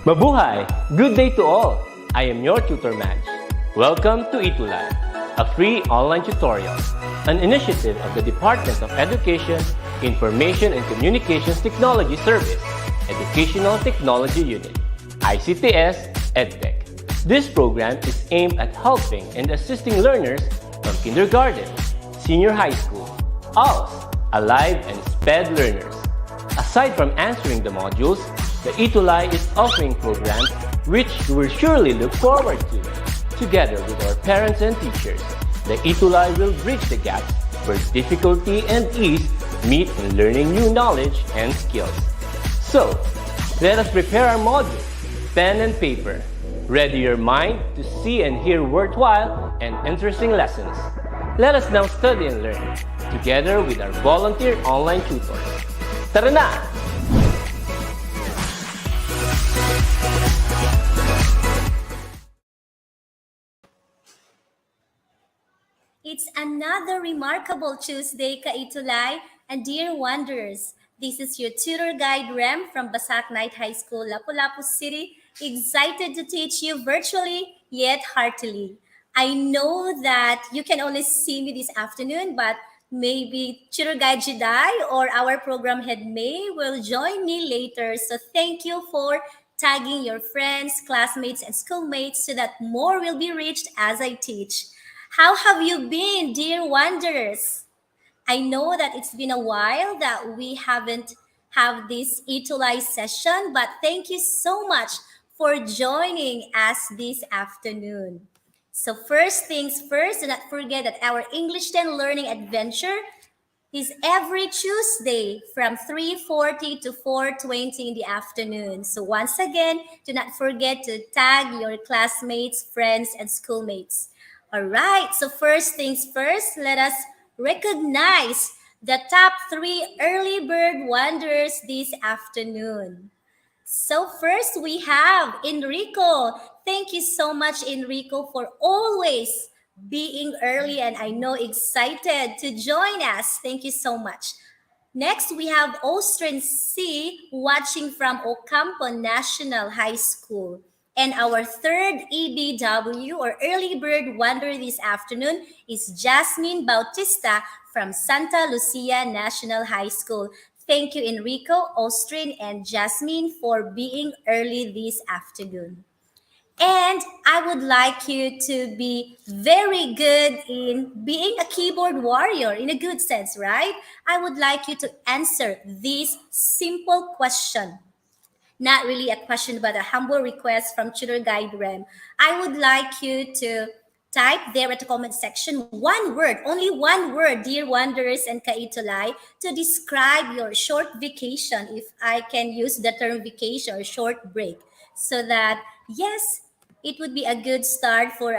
Mabuhay! Good day to all! I am your tutor Madge. Welcome to ETUlay, a free online tutorial, an initiative of the Department of Education, Information and Communications Technology Service, Educational Technology Unit, ICTS EdTech. This program is aimed at helping and assisting learners from kindergarten, senior high school, ALS, Alive, and SPED learners. Aside from answering the modules, the ETUlay is offering programs which you will surely look forward to. Together with our parents and teachers, the ETUlay will bridge the gap where difficulty and ease meet in learning new knowledge and skills. So, let us prepare our modules, pen and paper. Ready your mind to see and hear worthwhile and interesting lessons. Let us now study and learn, together with our volunteer online tutors. Tara na! It's another remarkable Tuesday, ETUlay and dear wanderers. This is your tutor guide Rem from Basak Night High School, Lapu-Lapu City, excited to teach you virtually yet heartily. I know that you can only see me this afternoon, but maybe tutor guide Jedi or our program head May will join me later. So thank you for tagging your friends, classmates, and schoolmates so that more will be reached as I teach. How have you been, dear wanderers? I know that it's been a while that we haven't have this ETUlay session, but thank you so much for joining us this afternoon. So first things first, do not forget that our English 10 learning adventure is every Tuesday from 3:40 to 4:20 in the afternoon. So once again, do not forget to tag your classmates, friends, and schoolmates. All right, so first things first, let us recognize the top 3 early bird wanderers this afternoon. So first we have Enrico. Thank you so much, Enrico, for always being early and I know excited to join us. Thank you so much. Next, we have Austrian C watching from Ocampo National High School. And our third EBW or early bird wanderer this afternoon is Jasmine Bautista from Santa Lucia National High School. Thank you, Enrico, Austrian, and Jasmine for being early this afternoon. And I would like you to be very good in being a keyboard warrior in a good sense, right? I would like you to answer this simple question. Not really a question, but a humble request from Tutor Guide Rem. I would like you to type there at the comment section one word, only one word, dear wanderers and ETUlay, to describe your short vacation, if I can use the term vacation or short break, so that, yes, it would be a good start for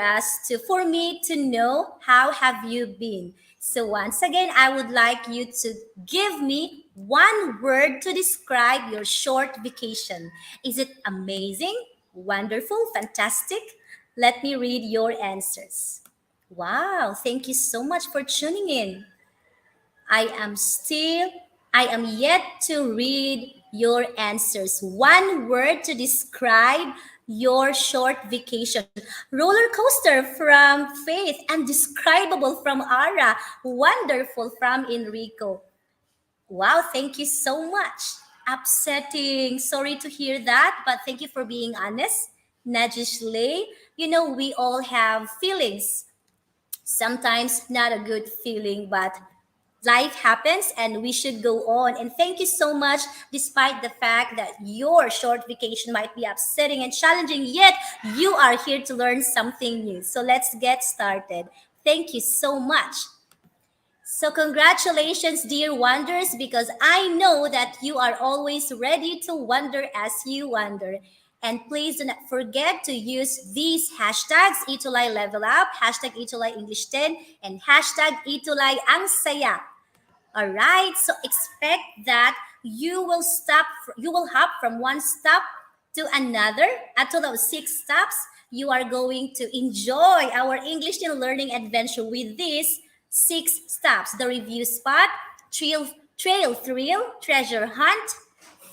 me to know how have you been. So once again, I would like you to give me one word to describe your short vacation. Is it amazing, wonderful, fantastic? Let me read your answers. Wow, thank you so much for tuning in. I am yet to read your answers. One word to describe your short vacation. Roller coaster from Faith, undescribable from Ara, wonderful from Enrico. Wow, thank you so much. Upsetting. Sorry to hear that, but thank you for being honest. Najishley, you know, we all have feelings. Sometimes not a good feeling, but life happens and we should go on. And thank you so much, despite the fact that your short vacation might be upsetting and challenging, yet you are here to learn something new. So let's get started. Thank you so much. So congratulations, dear wanderers, because I know that you are always ready to wonder as you wander. And please do not forget to use these hashtags, ETUlay Level Up, hashtag ETUlay English 10, and hashtag ETUlay Ang Saya. All right, so expect that you will hop from one stop to another. At total of 6 stops, you are going to enjoy our English and learning adventure with these 6 stops: the review spot, trail thrill, treasure hunt,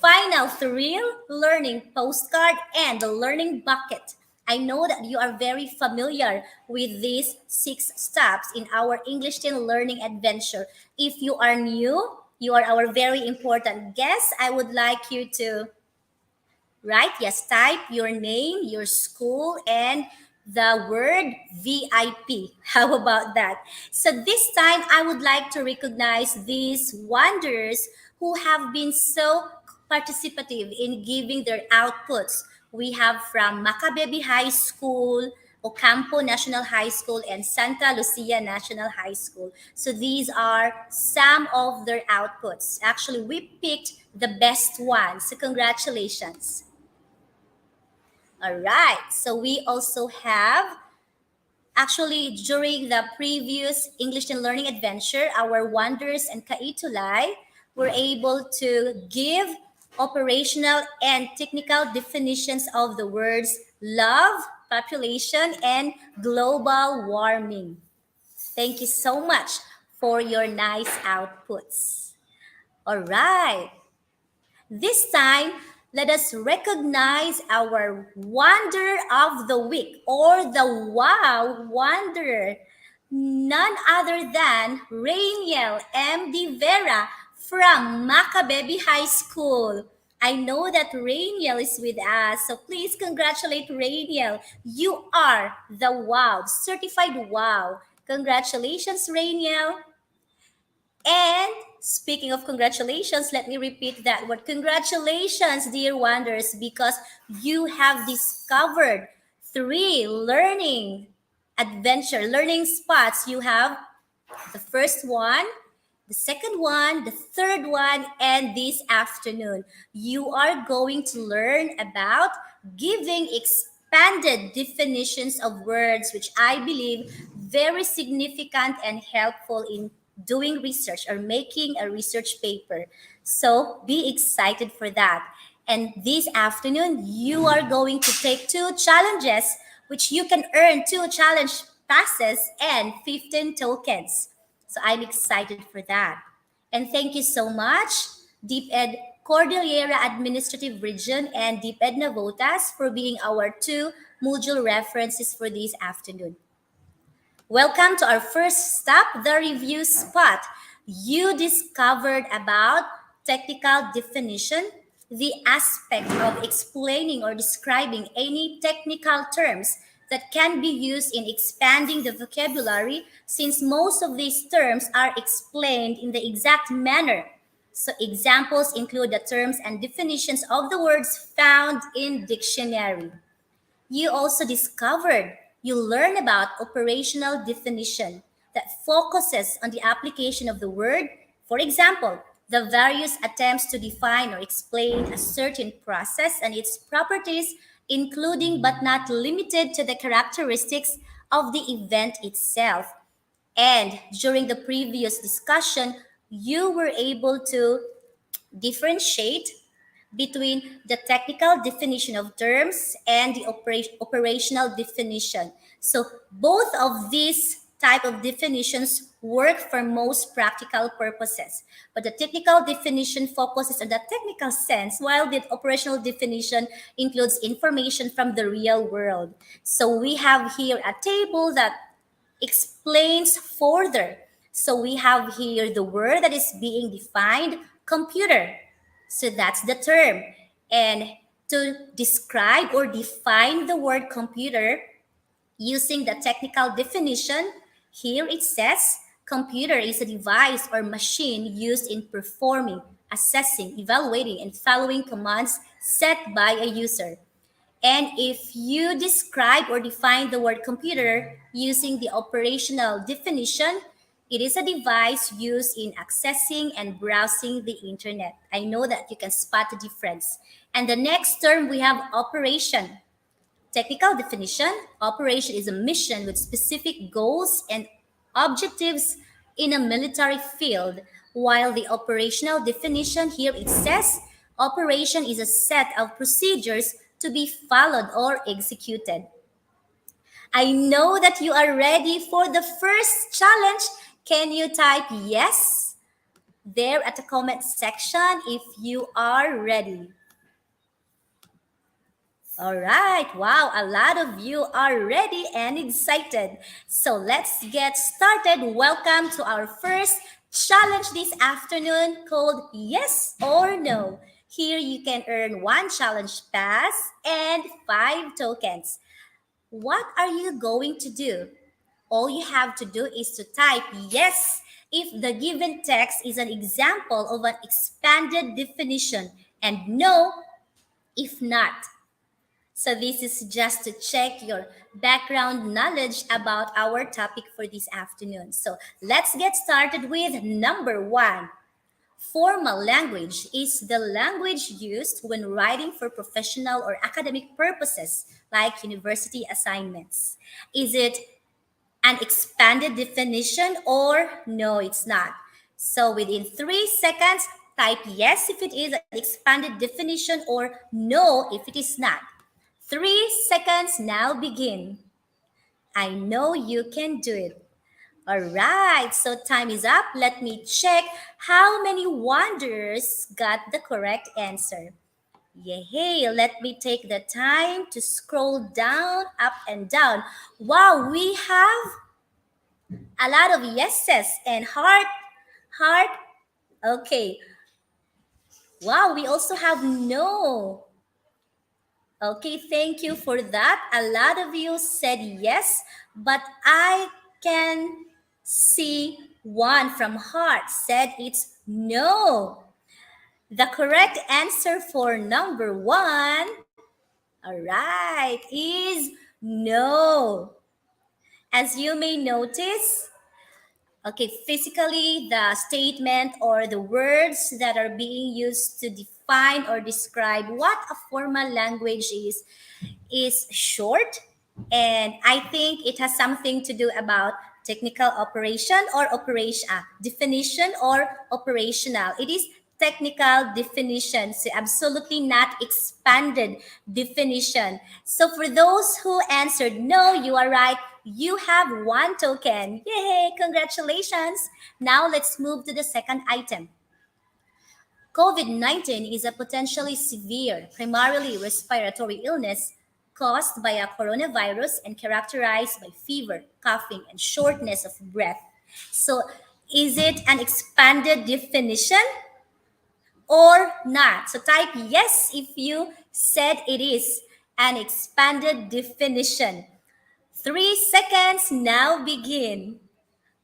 final thrill, learning postcard, and the learning bucket. I know that you are very familiar with these 6 steps in our English 10 learning adventure. If you are new, you are our very important guest. I would like you to right? Yes, type your name, your school, and the word VIP. How about that? So this time, I would like to recognize these wonders who have been so participative in giving their outputs. We have from Macabebe High School, Ocampo National High School, and Santa Lucia National High School. So these are some of their outputs. Actually, we picked the best ones. So congratulations. All right. So we also have actually during the previous English and Learning Adventure, our Wonders and Kaitulay were able to give operational and technical definitions of the words love, population, and global warming. Thank you so much for your nice outputs. All right. This time, let us recognize our Wonder of the Week or the Wow Wanderer. None other than Rainiel M. De Vera from Macabebe High School. I know that Rainiel is with us, so please congratulate Rainiel. You are the Wow, certified Wow. Congratulations, Rainiel. And speaking of congratulations, let me repeat that word. Congratulations, dear Wonders, because you have discovered 3 learning spots. You have the first one, the second one, the third one, and this afternoon. You are going to learn about giving expanded definitions of words, which I believe very significant and helpful in doing research or making a research paper. So be excited for that. And this afternoon, you are going to take 2 challenges, which you can earn 2 challenge passes and 15 tokens. So I'm excited for that. And thank you so much, DepEd Cordillera Administrative Region and DepEd Navotas for being our 2 module references for this afternoon. Welcome to our first stop, the review spot. You discovered about technical definition, the aspect of explaining or describing any technical terms that can be used in expanding the vocabulary since most of these terms are explained in the exact manner. So examples include the terms and definitions of the words found in dictionary. You also discovered you learn about operational definition that focuses on the application of the word. For example, the various attempts to define or explain a certain process and its properties, including but not limited to the characteristics of the event itself. And during the previous discussion, you were able to differentiate between the technical definition of terms and the operational definition. So both of these type of definitions work for most practical purposes, but the technical definition focuses on the technical sense, while the operational definition includes information from the real world. So we have here a table that explains further. So we have here the word that is being defined, computer. So that's the term. And to describe or define the word computer using the technical definition, here it says computer is a device or machine used in performing, assessing, evaluating, and following commands set by a user. And if you describe or define the word computer using the operational definition, it is a device used in accessing and browsing the internet. I know that you can spot the difference. And the next term we have operation. Technical definition, operation is a mission with specific goals and objectives in a military field, while the operational definition here it says operation is a set of procedures to be followed or executed. I know that you are ready for the first challenge. Can you type yes? there at the comment section if you are ready. All right. Wow, a lot of you are ready and excited. So let's get started. Welcome to our first challenge this afternoon called Yes or No. Here you can earn one challenge pass and 5 tokens. What are you going to do? All you have to do is to type yes if the given text is an example of an expanded definition and no if not. So this is just to check your background knowledge about our topic for this afternoon. So let's get started with number one. Formal language is the language used when writing for professional or academic purposes, like university assignments. Is it an expanded definition or no, it's not? So within 3 seconds, type yes if it is an expanded definition or no if it is not. 3 seconds now begin. I know you can do it. All right, so time is up. Let me check how many wanderers got the correct answer. Yay, let me take the time to scroll down, up and down. Wow, we have a lot of yeses and heart. Okay. Wow, we also have no. Okay, thank you for that. A lot of you said yes, but I can see one from heart said it's no. The correct answer for number one, all right, is no. As you may notice, okay, physically, the statement or the words that are being used to define or describe what a formal language is short, and I think it has something to do about technical operation or operation definition or operational. It is technical definition, so absolutely not expanded definition. So for those who answered no, you are right. You have 1 token. Yay! Congratulations. Now let's move to the second item. COVID-19 is a potentially severe, primarily respiratory illness caused by a coronavirus and characterized by fever, coughing, and shortness of breath. So, is it an expanded definition or not? So, type yes if you said it is an expanded definition. 3 seconds now begin.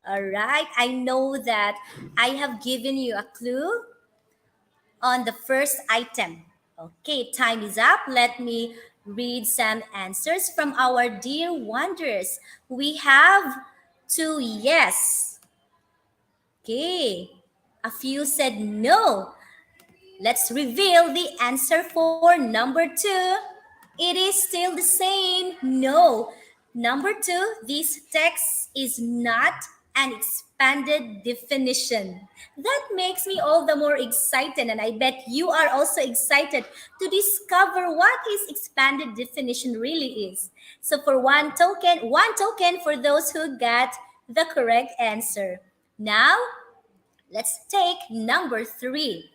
All right, I know that I have given you a clue on the first item. Okay, time is up. Let me read some answers from our dear wanderers. We have 2 yes. Okay, a few said no. Let's reveal the answer for number 2. It is still the same. No. Number 2, this text is not an expanded definition. That makes me all the more excited, and I bet you are also excited to discover what is expanded definition really is. So for 1 token for those who got the correct answer. Now, let's take number 3.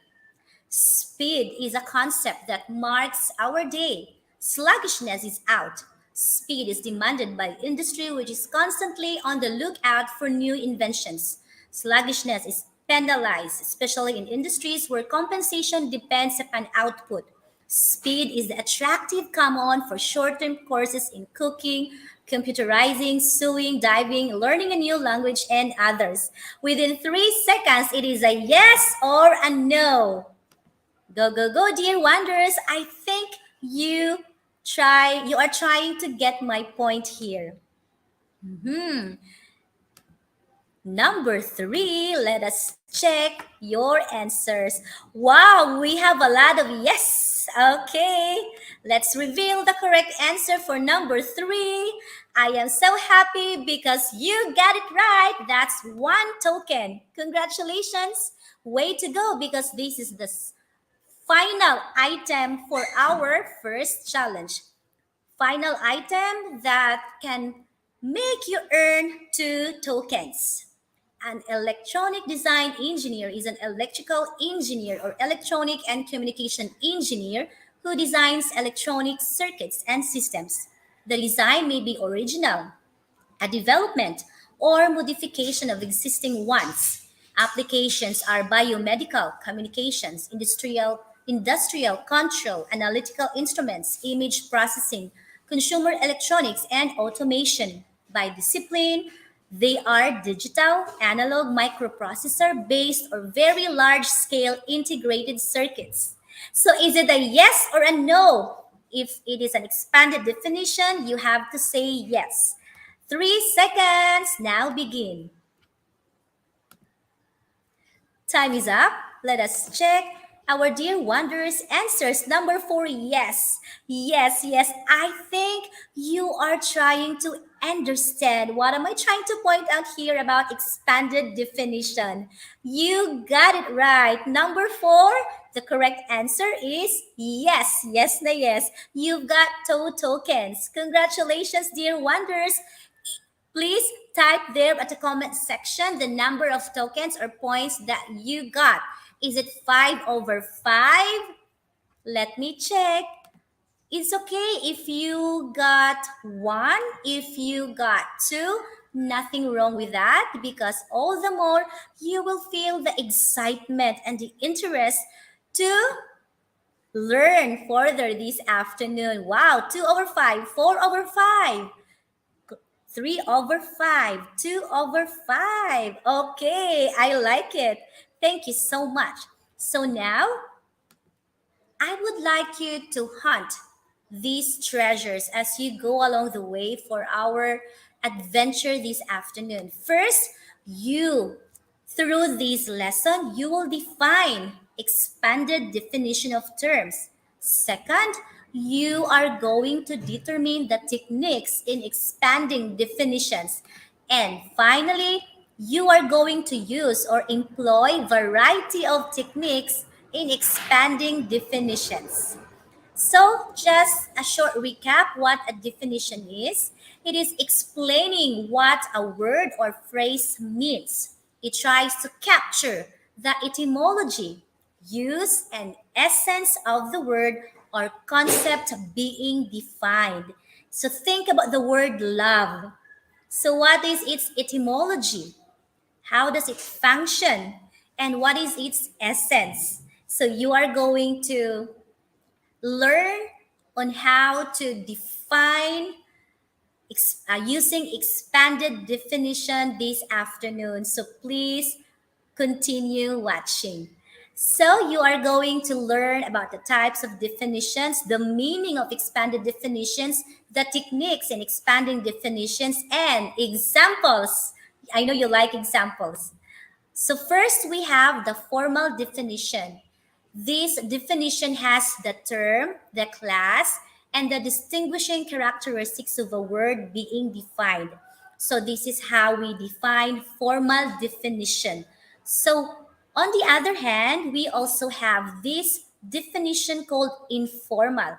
Speed is a concept that marks our day. Sluggishness is out. Speed is demanded by industry, which is constantly on the lookout for new inventions. Sluggishness is penalized, especially in industries where compensation depends upon output. Speed is the attractive common for short-term courses in cooking, computerizing, sewing, diving, learning a new language, and others. Within 3 seconds, it is a yes or a no. Go, go, go, dear wanderers. I think you are trying to get my point here. Number 3, let us check your answers. Wow, we have a lot of yes. Okay, let's reveal the correct answer for number 3. I am so happy because you got it right. That's 1 token. Congratulations. Way to go, because this is the final item for our first challenge. Final item that can make you earn 2 tokens. An electronic design engineer is an electrical engineer or electronic and communication engineer who designs electronic circuits and systems. The design may be original, a development, or modification of existing ones. Applications are biomedical, communications, industrial control, analytical instruments, image processing, consumer electronics, and automation. By discipline, they are digital, analog microprocessor based or very large scale integrated circuits. So is it a yes or a no? If it is an expanded definition, you have to say yes. 3 seconds, now begin. Time is up. Let us check our dear Wanderers answers. Number 4, yes. Yes, yes. I think you are trying to understand what am I trying to point out here about expanded definition. You got it right. Number 4, the correct answer is yes. Yes na yes. You've got two tokens. Congratulations, dear Wanderers. Please type there at the comment section the number of tokens or points that you got. Is it 5 over 5? Let me check. It's okay if you got 1, if you got 2, nothing wrong with that because all the more you will feel the excitement and the interest to learn further this afternoon. Wow, 2 over 5, 4 over 5. 3 over 5, 2 over 5. Okay, I like it. Thank you so much. So now, I would like you to hunt these treasures as you go along the way for our adventure this afternoon. First, through this lesson, you will define expanded definition of terms. Second, you are going to determine the techniques in expanding definitions. And finally, you are going to use or employ variety of techniques in expanding definitions. So, just a short recap what a definition is. It is explaining what a word or phrase means. It tries to capture the etymology, use, and essence of the word or concept being defined. So, think about the word love. So, what is its etymology? How does it function? And what is its essence? So, you are going to learn on how to define using expanded definition this afternoon. So please continue watching. So you are going to learn about the types of definitions, the meaning of expanded definitions, the techniques in expanding definitions, and examples. I know you like examples. So first we have the formal definition. This definition has the term, the class, and the distinguishing characteristics of a word being defined. So this is how we define formal definition. So on the other hand, we also have this definition called informal.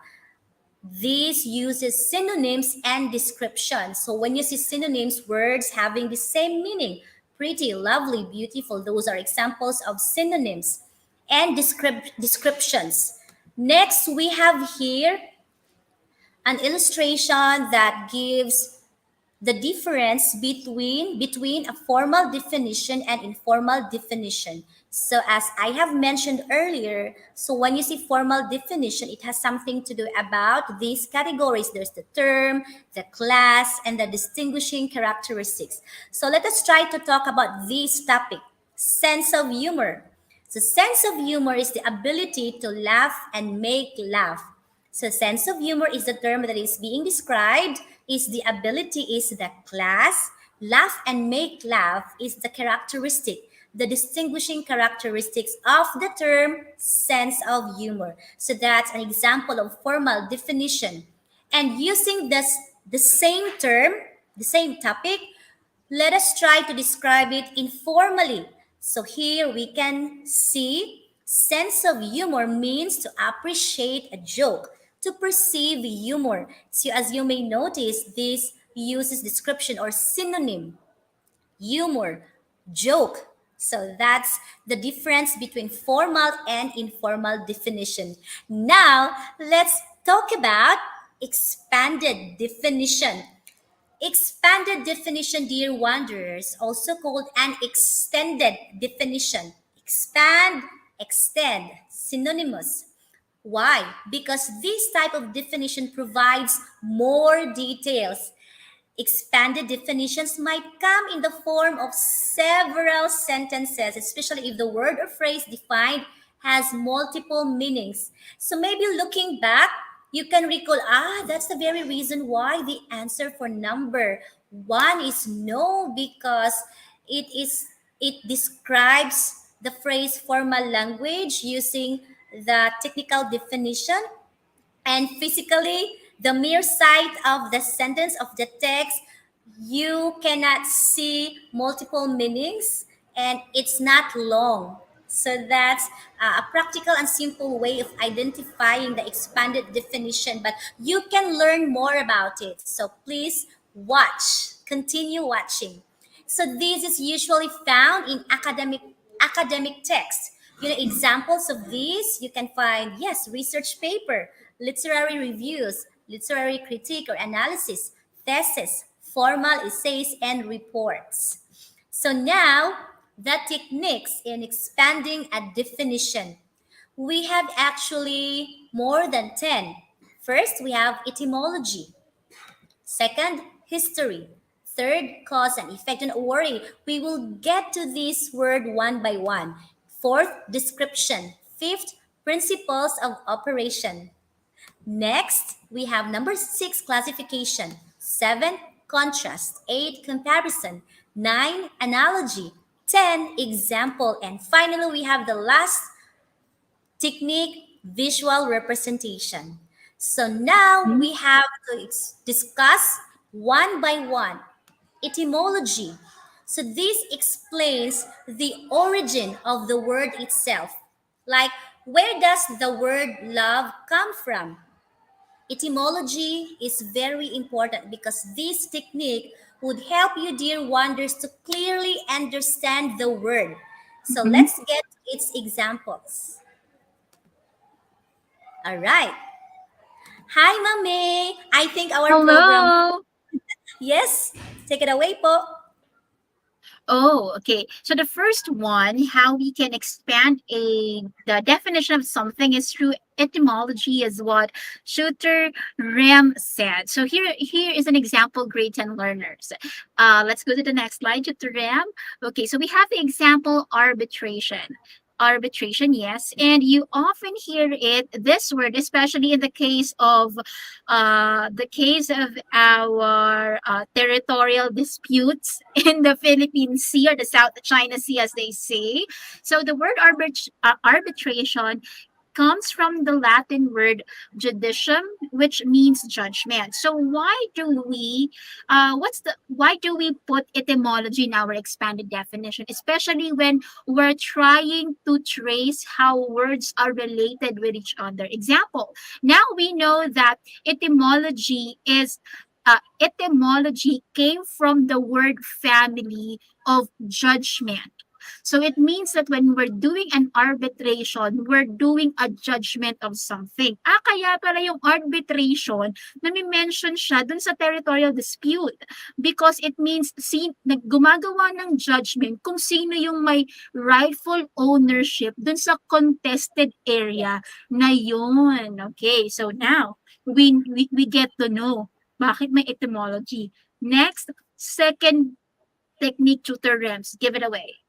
This uses synonyms and descriptions. So when you see synonyms, words having the same meaning, pretty, lovely, beautiful, those are examples of synonyms and descriptions. Next, we have here an illustration that gives the difference between a formal definition and informal definition. So as I have mentioned earlier, so when you see formal definition, it has something to do about these categories. There's the term, the class, and the distinguishing characteristics. So let us try to talk about this topic, sense of humor. So sense of humor is the ability to laugh and make laugh. So sense of humor is the term that is being described, is the ability, is the class. Laugh and make laugh is the characteristic, the distinguishing characteristics of the term sense of humor. So that's an example of formal definition. And using the same term, the same topic, let us try to describe it informally. So here we can see sense of humor means to appreciate a joke, to perceive humor. So as you may notice, this uses description or synonym. Humor, joke. So that's the difference between formal and informal definition. Now, let's talk about expanded definition. Expanded definition, dear wanderers, also called an extended definition. Expand, extend, synonymous. Why? Because this type of definition provides more details. Expanded definitions might come in the form of several sentences, especially if the word or phrase defined has multiple meanings. So maybe looking back, you can recall, that's the very reason why the answer for number one is no, because it describes the phrase formal language using the technical definition, and physically the mere sight of the sentence of the text, you cannot see multiple meanings and it's not long. So that's a practical and simple way of identifying the expanded definition, but you can learn more about it, so please continue watching. So this is usually found in academic text. Examples of these you can find, yes, research paper, literary reviews, literary critique or analysis, thesis, formal essays, and reports. So now, the techniques in expanding a definition. We have actually more than 10. First, we have etymology. Second, history. Third, cause and effect. Don't worry, we will get to this word one by one. Fourth, description. Fifth, principles of operation. Next, we have number 6, classification. 7, contrast. 8, comparison. 9, analogy. 10, example. And finally, we have the last technique, visual representation. So now we have to discuss one by one. Etymology. So this explains the origin of the word itself. Like, where does the word love come from? Etymology is very important because this technique would help you, dear wonders, to clearly understand the word. So Mhm. let's get its examples. All right. Hi, Mami. I think our program. Hello. Yes, take it away, po. Oh, okay. So the first one, how we can expand the definition of something is through etymology, is what Shooter Ram said. So here is an example, grade 10 learners. Let's go to the next slide, Shooter Ram. Okay, so we have the example arbitration. Arbitration, yes, and you often hear this word, especially in the case of our territorial disputes in the Philippine Sea, or the South China Sea, as they say. So the word arbitration comes from the Latin word judicium, which means judgment. So why do we put etymology in our expanded definition, especially when we're trying to trace how words are related with each other? Example, now we know that etymology came from the word family of judgment. So it means that when we're doing an arbitration, we're doing a judgment of something. Kaya pala yung arbitration, nami-mention siya dun sa territorial dispute, because it means gumagawa ng judgment kung sino yung may rightful ownership dun sa contested area na yun. Okay, so now, we get to know bakit may etymology. Next, second technique, tutor Rems. Give it away.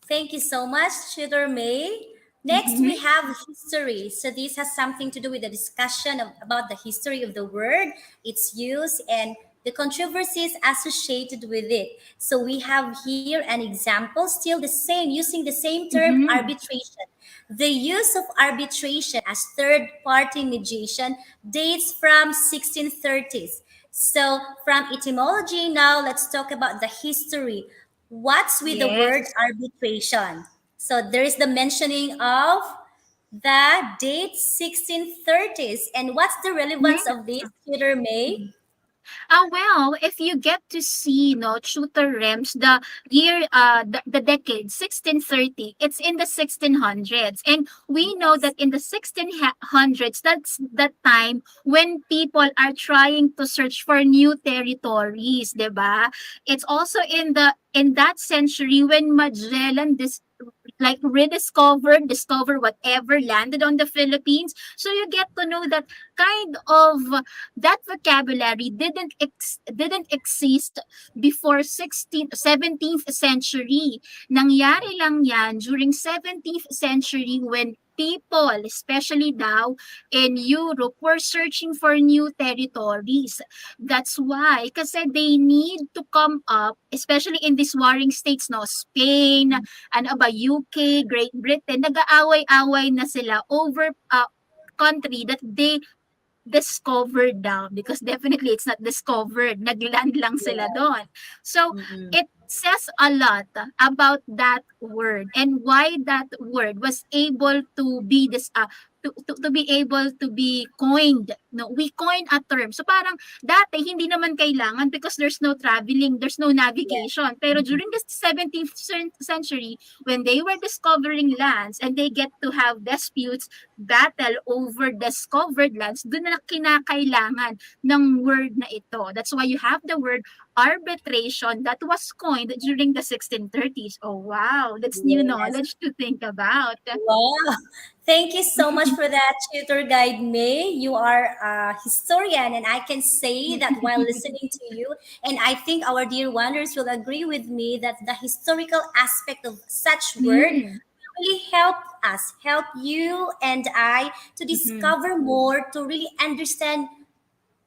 Thank you so much, Tudor May. Next, Mhm. we have history. So this has something to do with the discussion about the history of the word, its use, and the controversies associated with it. So we have here an example, still the same, using the same term, Mhm. arbitration. The use of arbitration as third-party mediation dates from 1630s. So from etymology now, let's talk about the history. What's with the word Yes. arbitration? So there is the mentioning of the date 1630s. And what's the relevance Mhm. of this, Peter May? Well, if you get to see no tutor Rems, the decade 1630, it's in the 1600s, and we know Yes. that in the 1600s, that's the time when people are trying to search for new territories, 'di ba? It's also in that century when Magellan like discover whatever landed on the Philippines. So you get to know that kind of that vocabulary didn't exist before 17th century. Nangyari lang yan during 17th century when people, especially daw in Europe, were searching for new territories. That's why, kasi they need to come up, especially in these warring states, no, Spain, ano ba, UK, Great Britain, nag-aaway-away na sila over country that they discovered daw because definitely it's not discovered. Nagland lang sila Yeah. doon. So, Mm-mm. it says a lot about that word and why that word was able to be to be able to be coined. No, we coined a term. So parang dati hindi naman kailangan because there's no traveling, there's no Yeah. navigation. Pero during the 17th century, when they were discovering lands and they get to have disputes, battle over discovered lands, doon na kinakailangan ng word na ito. That's why you have the word arbitration that was coined during the 1630s. Oh wow, that's new Yes. knowledge to think about. Wow. Thank you so much for that, tutor guide May. You are a historian, and I can say that while listening to you, and I think our dear wonders will agree with me that the historical aspect of such word Mm. really help us, help you and I to Mhm. discover more, to really understand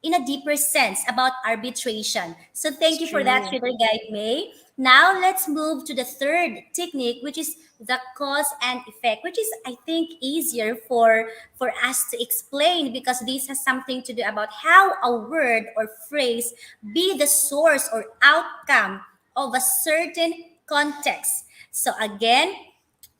in a deeper sense about arbitration. So It's thank you for that, true. Tutor Guide May. Now let's move to the third technique, which is the cause and effect, which is I think easier for us to explain because this has something to do about how a word or phrase be the source or outcome of a certain context. So again,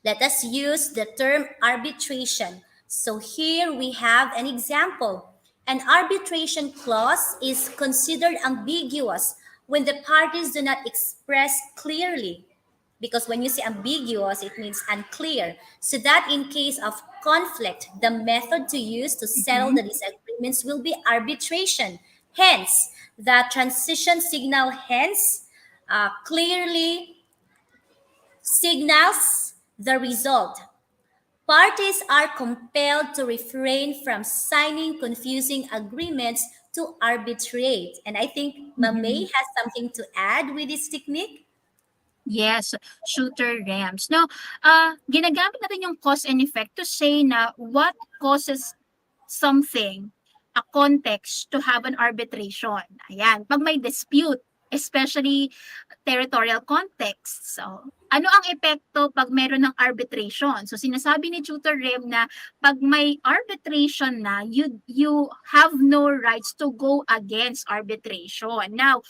let us use the term arbitration. So here we have an example. An arbitration clause is considered ambiguous when the parties do not express clearly. Because when you say ambiguous, it means unclear. So that in case of conflict, the method to use to settle Mhm. the disagreements will be arbitration. Hence, the transition signal clearly signals the result. Parties are compelled to refrain from signing confusing agreements to arbitrate. And I think Mamei Mhm. has something to add with this technique. Yes, shooter rams. Now, ginagamit natin yung cause and effect to say na what causes something, a context to have an arbitration. Ayan, pag may dispute, especially territorial context. So, ano ang epekto pag meron ng arbitration? So, sinasabi ni Tutor Rem na pag may arbitration na, you have no rights to go against arbitration. Now,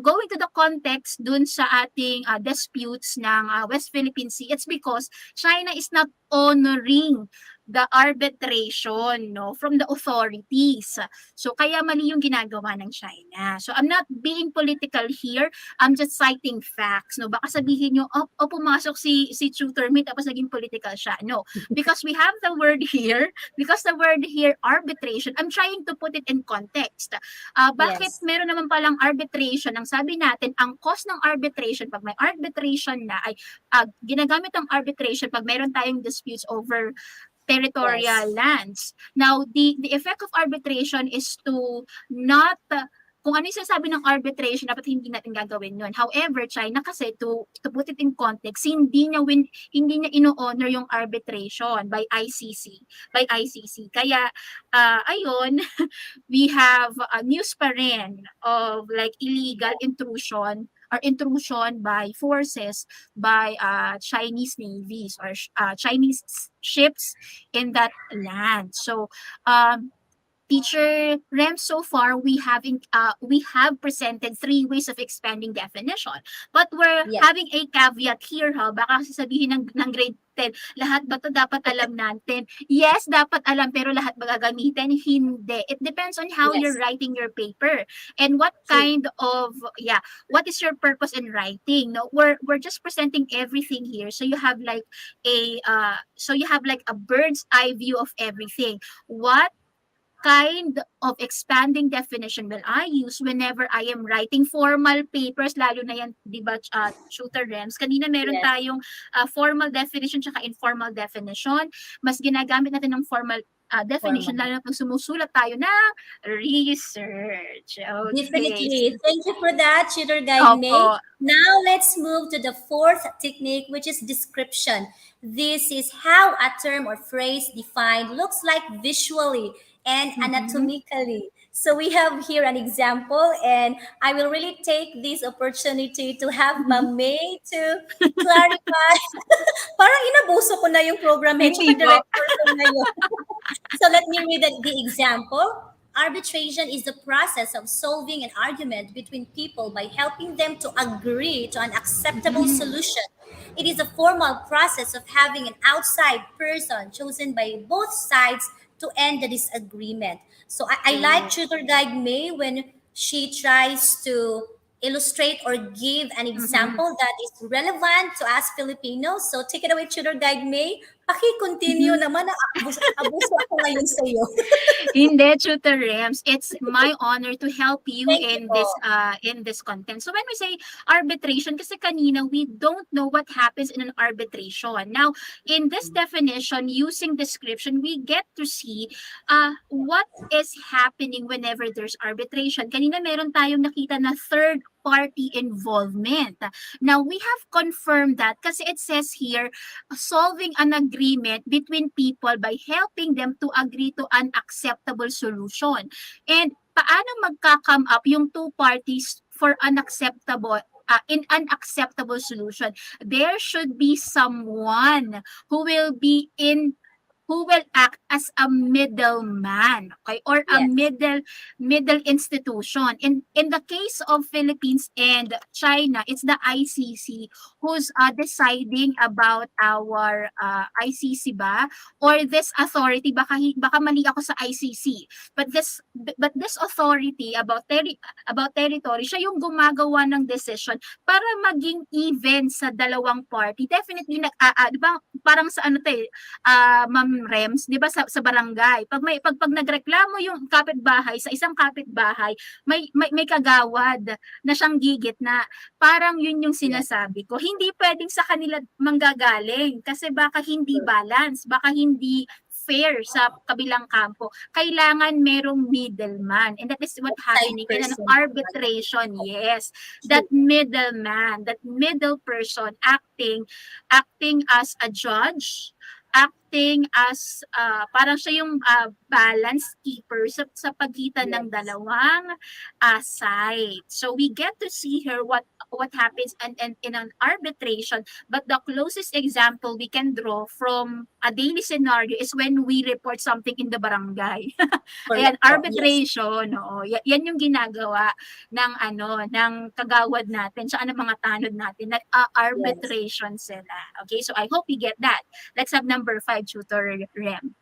going to the context dun sa ating disputes ng West Philippine Sea, it's because China is not honoring the arbitration no from the authorities. So kaya mali yung ginagawa ng China. So I'm not being political here. I'm just citing facts. No, baka sabihin niyo, oh pumasok si tutor me tapos naging political siya. No, because we have the word here, because the word here arbitration, I'm trying to put it in context. Bakit Yes. meron naman palang arbitration? Ang sabi natin, ang cost ng arbitration pag may arbitration na ay ginagamit ang arbitration pag meron tayong disputes over territorial Yes. lands. Now, the effect of arbitration is to not kung ano yung sinasabi ng arbitration, dapat hindi natin gagawin yun. However, China kasi to put it in context, hindi niya ino-honor yung arbitration by ICC. Kaya ayun, we have news pa rin of like illegal intrusion or intrusion by forces by Chinese navies or Chinese ships in that land. So, Teacher Rem, so far we have presented three ways of expanding definition. But we're Yes, having a caveat here, ha. Baka sasabihin ng grade 10, lahat ba 'to dapat alam natin? Yes, dapat alam, pero lahat ba gagamitin? Hindi. It depends on how you're yes, writing your paper and what true. kind of, yeah, what is your purpose in writing. No, we're just presenting everything here. So you have like a bird's eye view of everything. What kind of expanding definition will I use whenever I am writing formal papers, lalo na yan, di ba, tutor Rems? Kanina meron Yes, tayong formal definition tsaka informal definition. Mas ginagamit natin ng formal definition, formal. lalo na pag sumusulat tayo ng research. Okay. Definitely. Thank you for that, Tutor Guide May. Opo. Now let's move to the fourth technique, which is description. This is how a term or phrase defined looks like visually and Mhm. anatomically. So we have here an example, and I will really take this opportunity to have Mhm. Ma'am May to clarify. Parang inabuso ko na yung program head, Hindi tsaka po. director ko ngayon. So let me read the example. Arbitration is the process of solving an argument between people by helping them to agree to an acceptable Mhm. solution. It is a formal process of having an outside person chosen by both sides to end the disagreement. So I like True. Tutor Guide May when she tries to illustrate or give an Mhm. example that is relevant to us Filipinos. So take it away, Tutor Guide May. Paki-continue Mhm. naman. Abuso ako ngayon sa iyo. Hindi, Tutor Rems. It's my honor to help you Thank you in po. this content. So when we say arbitration, kasi kanina we don't know what happens in an arbitration. Now, in this definition, using description, we get to see what is happening whenever there's arbitration. Kanina meron tayong nakita na third party involvement. Now, we have confirmed that kasi it says here solving an agreement between people by helping them to agree to an acceptable solution. And paano magka-come up yung two parties for unacceptable in an acceptable solution? There should be someone who will be in who will act as a middleman, okay, or a Yes, middle institution. In the case of Philippines and China, it's the ICC who's deciding about our ICC ba, or this authority, baka mali ako sa ICC, but this authority about territory, siya yung gumagawa ng decision para maging even sa dalawang party. Definitely di ba parang sa ano tayo, Ma'am Rems, 'di ba sa barangay, pag nagreklamo yung kapitbahay sa isang kapitbahay, may kagawad na siyang gigitna. Parang yun yung yes, sinasabi ko. Hindi puwedeng sa kanila manggagaling kasi baka hindi true. balance, baka hindi fair sa kabilang kampo. Kailangan merong middleman, and that is what Side happening in an person. arbitration. Yes, that True. middleman, that middle person acting as a judge, acting as parang siya yung balance keeper sa pagitan ng Yes. dalawang side. So we get to see here what happens and in an arbitration, but the closest example we can draw from a daily scenario is when we report something in the barangay. Ayan, Correct po. Yes. arbitration, oo. Yan yung ginagawa ng kagawad natin tsaka ng mga tanod natin, Yes. nag-a-arbitration sila. Okay, so I hope you get that. Let's have number 5, Tutor Rem.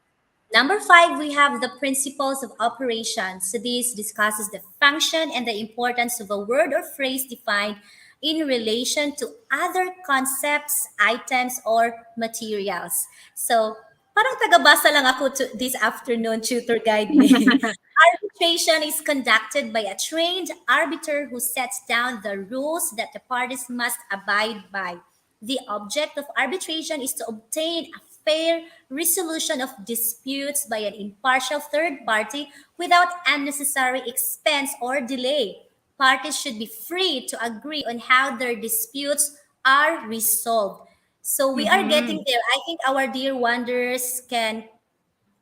Number five, we have the principles of operation. So this discusses the function and the importance of a word or phrase defined in relation to other concepts, items, or materials. So, parang tagabasa lang ako this afternoon, tutor guide me. Arbitration is conducted by a trained arbiter who sets down the rules that the parties must abide by. The object of arbitration is to obtain a fair resolution of disputes by an impartial third party without unnecessary expense or delay. Parties should be free to agree on how their disputes are resolved. So we are getting Mhm. there. I think our dear wanderers can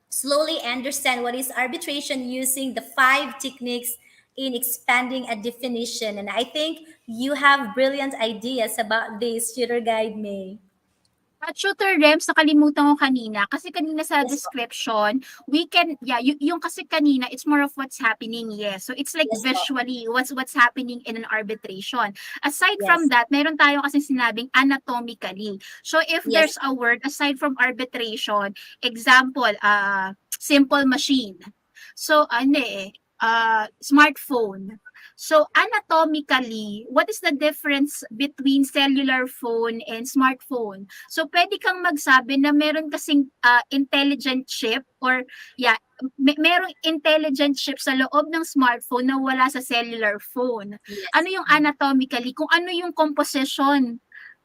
slowly understand what is arbitration using the five techniques in expanding a definition. And I think you have brilliant ideas about this, tutor guide May. At Tutor Rems, nakalimutan ko kanina, kasi kanina sa Yes po. description, we can, yeah, yung kasi kanina, it's more of what's happening, yes. So it's like Yes po. visually, what's happening in an arbitration. Aside from Yes. that, meron tayo kasi sinabing anatomically. So if Yes. there's a word, aside from arbitration, example, simple machine. So, smartphone. So anatomically, what is the difference between cellular phone and smartphone? So pwede kang magsabi na meron kasing intelligent chip or yeah, merong intelligent chip sa loob ng smartphone na wala sa cellular phone. Yes. Ano yung anatomically? Kung ano yung composition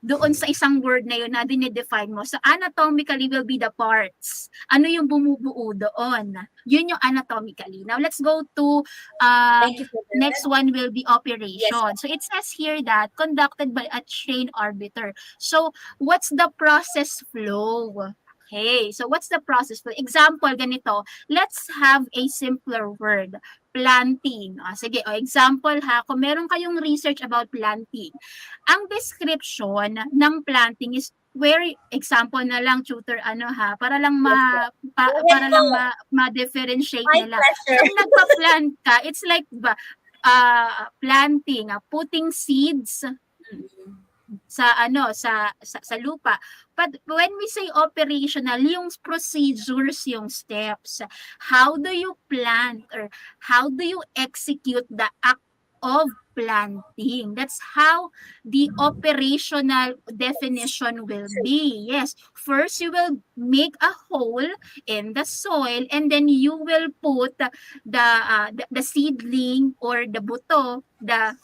doon sa isang word na yun na dinedefine mo. So anatomically will be the parts. Ano yung bumubuo doon? Yun yung anatomically. Now let's go to Thank you for next that. one will be Yes po. operation. So it says here that conducted by a trained arbiter. So what's the process flow? Okay, so what's the process flow? Example, ganito. Let's have a simpler word. Planting. Sige, example ha, kung meron kayong research about planting, ang description ng planting is where example na lang tutor para lang Yes po. Go ahead para po. lang ma-differentiate My nila. pleasure. Pag nagpa-plant ka, it's like planting, putting seeds sa lupa. But when we say operational, yung procedures, yung steps, how do you plant or how do you execute the act of planting? That's how the operational definition will be. Yes, first you will make a hole in the soil and then you will put the seedling or the buto, the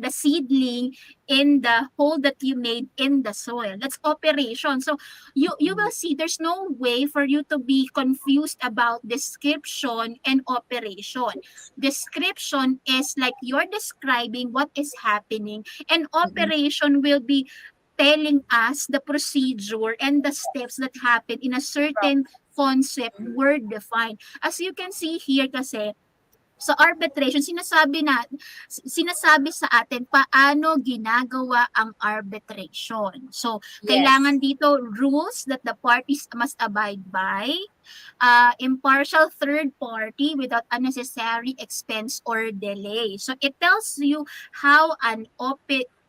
seedling in the hole that you made in the soil. That's operation. So you will see there's no way for you to be confused about description and operation. Description is like you're describing what is happening, and operation will be telling us the procedure and the steps that happen in a certain concept were defined. As you can see here kasi, sa arbitration, sinasabi sa atin paano ginagawa ang arbitration. So, Yes. kailangan dito rules that the parties must abide by, impartial third party without unnecessary expense or delay. So, it tells you how an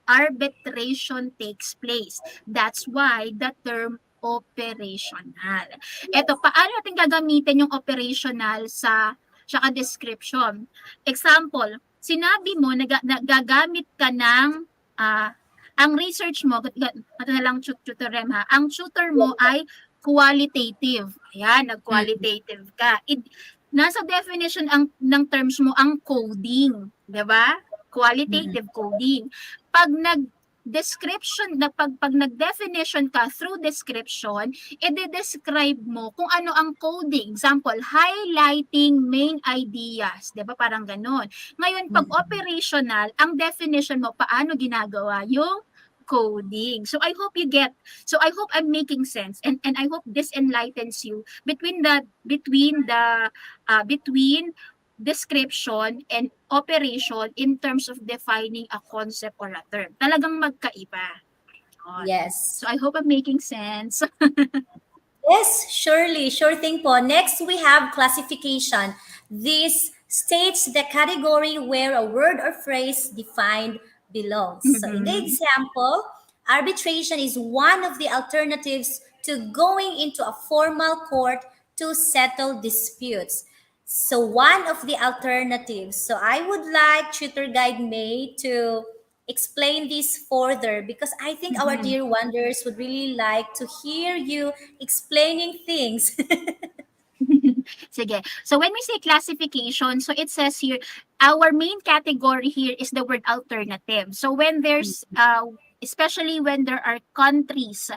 arbitration takes place. That's why the term operational. Ito, paano natin gagamitin yung operational sa tsaka description? Example, sinabi mo na gagamit ka ng ang research mo, ito na lang tutorem ha, ang tutor mo ay qualitative. Ayan, nag-qualitative ka. Nasa definition ng terms mo ang coding, di ba? Qualitative coding. Pag description na pag nag-definition ka through description, i-describe mo kung ano ang coding. Example, highlighting main ideas, 'di ba? Parang ganoon. Ngayon, pag operational, ang definition mo paano ginagawa yung coding. So I hope I'm making sense, and I hope this enlightens you between description and operation in terms of defining a concept or a term. Talagang magkaiba. Yes. So I hope I'm making sense. Yes, surely. Sure thing po. Next, we have classification. This states the category where a word or phrase defined belongs. So in the example, arbitration is one of the alternatives to going into a formal court to settle disputes. So one of the alternatives. So I would like Tutor Guide May to explain this further because I think our dear wonders would really like to hear you explaining things. Sige. So when we say classification, so it says here, our main category here is the word alternative. So when there's, especially when there are countries,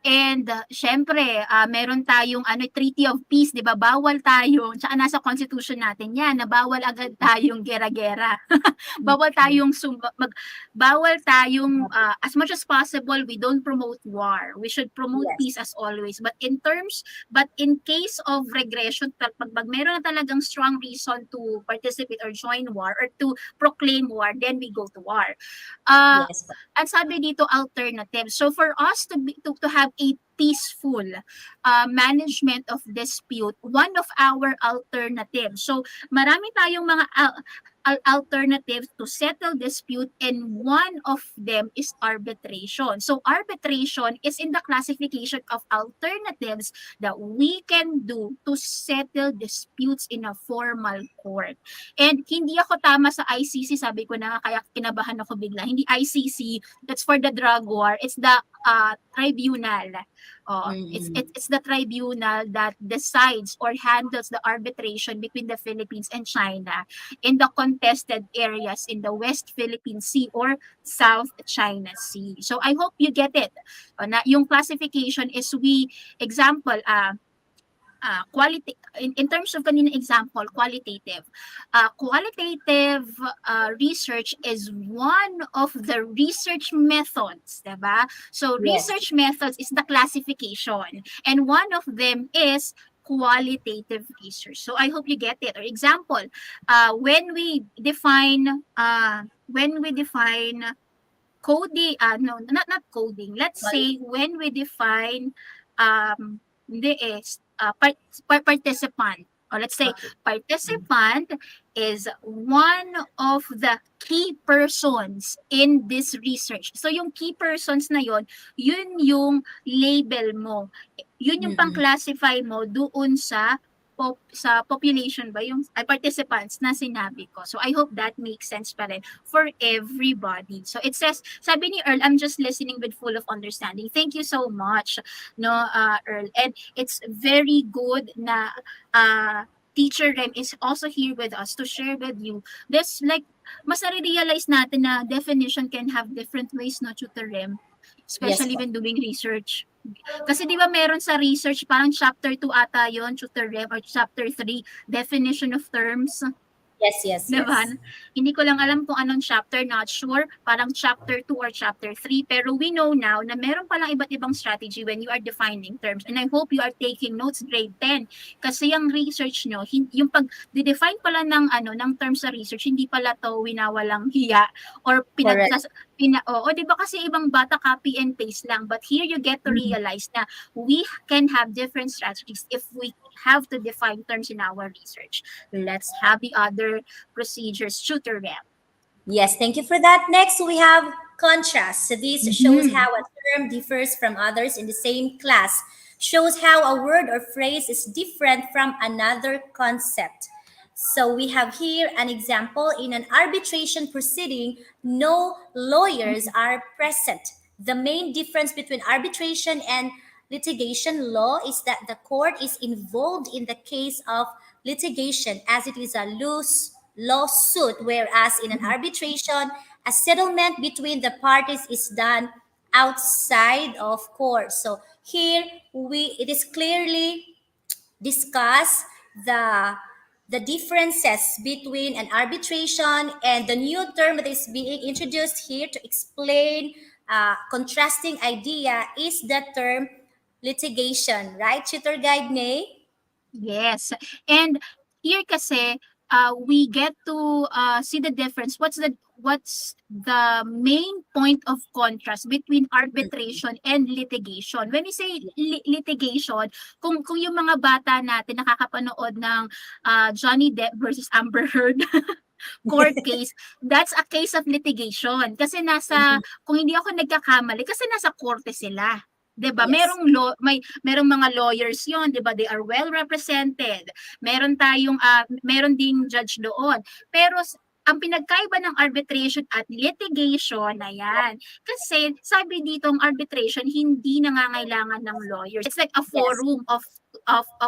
and syempre, meron tayong Treaty of Peace, di ba? Bawal tayo, tsaka nasa constitution natin yan, na bawal agad tayong gera-gera. bawal tayong, as much as possible, we don't promote war. We should promote Yes. peace as always. But in case of regression, pag meron na talagang strong reason to participate or join war or to proclaim war, then we go to war. Yes. At sabi dito alternative. So for us to have a peaceful management of dispute, one of our alternatives. So marami tayong mga alternatives to settle dispute, and one of them is arbitration. So arbitration is in the classification of alternatives that we can do to settle disputes in a formal court. And hindi ako tama sa ICC, sabi ko na kaya kinabahan ako bigla. Hindi ICC, that's for the drug war. It's the tribunal. It's the tribunal that decides or handles the arbitration between the Philippines and China in the contested areas in the West Philippine Sea or South China Sea. So I hope you get it. Na yung classification is example, quality in terms of kanina example, qualitative research is one of the research methods, diba? So research methods is the classification, and one of them is qualitative research. So I hope you get it. Or example, when we define coding, no, not coding. Let's say when we define participant, or let's say participant is one of the key persons in this research. So yung key persons na yun yung label mo. Yun yung pang-classify mo doon sa population ba yung participants na sinabi ko. So I hope that makes sense pa rin for everybody. So it says, sabi ni Earl, I'm just listening with full of understanding. Thank you so much, no, Earl. And it's very good na Teacher Rem is also here with us to share with you this, like, mas na-realize natin na definition can have different ways, no, Tutor Rem, especially when doing research. Kasi di ba meron sa research, parang chapter 2 ata yon, Tutor Rem, or chapter 3, definition of terms. Yes. Diba? Hindi ko lang alam kung anong chapter, not sure. Parang chapter 2 or chapter 3. Pero we know now na meron palang iba't ibang strategy when you are defining terms. And I hope you are taking notes grade 10. Kasi yung research nyo, yung pag-define pala ng terms sa research, hindi pala to winawalang hiya or di ba kasi ibang bata copy and paste lang, but here you get to realize na we can have different strategies if we have to define terms in our research. Let's have the other procedures, Tutor Rem. Yes, thank you for that. Next, we have contrast. So this shows how a term differs from others in the same class, shows how a word or phrase is different from another concept. So we have here an example. In an arbitration proceeding, no lawyers are present. The main difference between arbitration and litigation law is that the court is involved in the case of litigation as it is a loose lawsuit, whereas in an arbitration, a settlement between the parties is done outside of court. So here it is clearly discuss the differences between an arbitration, and the new term that is being introduced here to explain contrasting idea is the term litigation, right, Tutor Guide May? Yes. And here kasi we get to see the difference. What's the main point of contrast between arbitration and litigation? When we say litigation, kung yung mga bata natin nakakapanood ng Johnny Depp versus Amber Heard court case, that's a case of litigation. Kasi kung hindi ako nagkakamali, kasi nasa korte sila. 'Di ba? Yes. Merong mga lawyers 'yon, 'di ba? They are well represented. Meron ding judge doon. Pero ang pinagkaiba ng arbitration at litigation, ayan. Kasi sabi dito ang arbitration hindi nangangailangan ng lawyers. It's like a forum of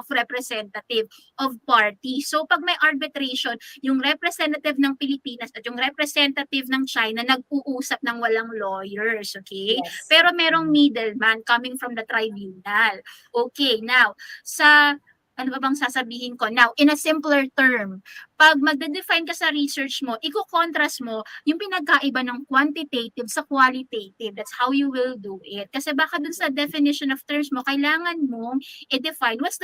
representative of party. So pag may arbitration, yung representative ng Pilipinas at yung representative ng China nag-uusap ng walang lawyers, okay? Yes. Pero merong middleman coming from the tribunal. Okay, now ano ba bang sasabihin ko? Now, in a simpler term, pag magde-define ka sa research mo, iko-contrast mo yung pinagkaiba ng quantitative sa qualitative. That's how you will do it. Kasi baka dun sa definition of terms mo, kailangan mong i-define what's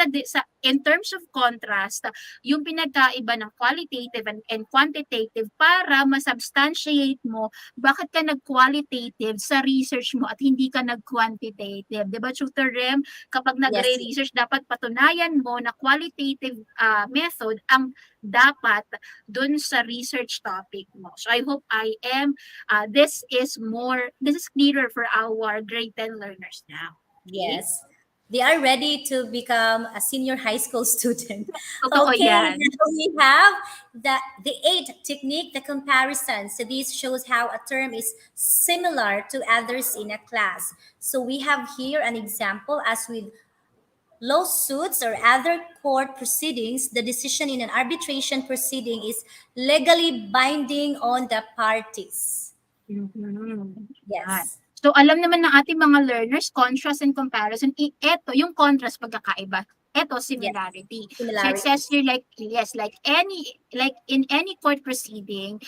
in terms of contrast, yung pinagkaiba ng qualitative and quantitative para masubstantiate mo bakit ka nag-qualitative sa research mo at hindi ka nag-quantitative. Diba, Tutor Rem? Kapag Yes. nagre-research, dapat patunayan mo na qualitative method ang dapat dun sa research topic mo. So I hope this is clearer for our grade 10 learners now. Okay? Yes. They are ready to become a senior high school student. Totoo Okay, yan. now we have the eighth technique, the comparison. So this shows how a term is similar to others in a class. So we have here an example. As with lawsuits or other court proceedings, the decision in an arbitration proceeding is legally binding on the parties. Mhm. Yes. So alam naman ng ating mga learners, contrast and comparison, ito yung contrast pagkakaiba. Ito similarity. So it says here like in any court proceeding,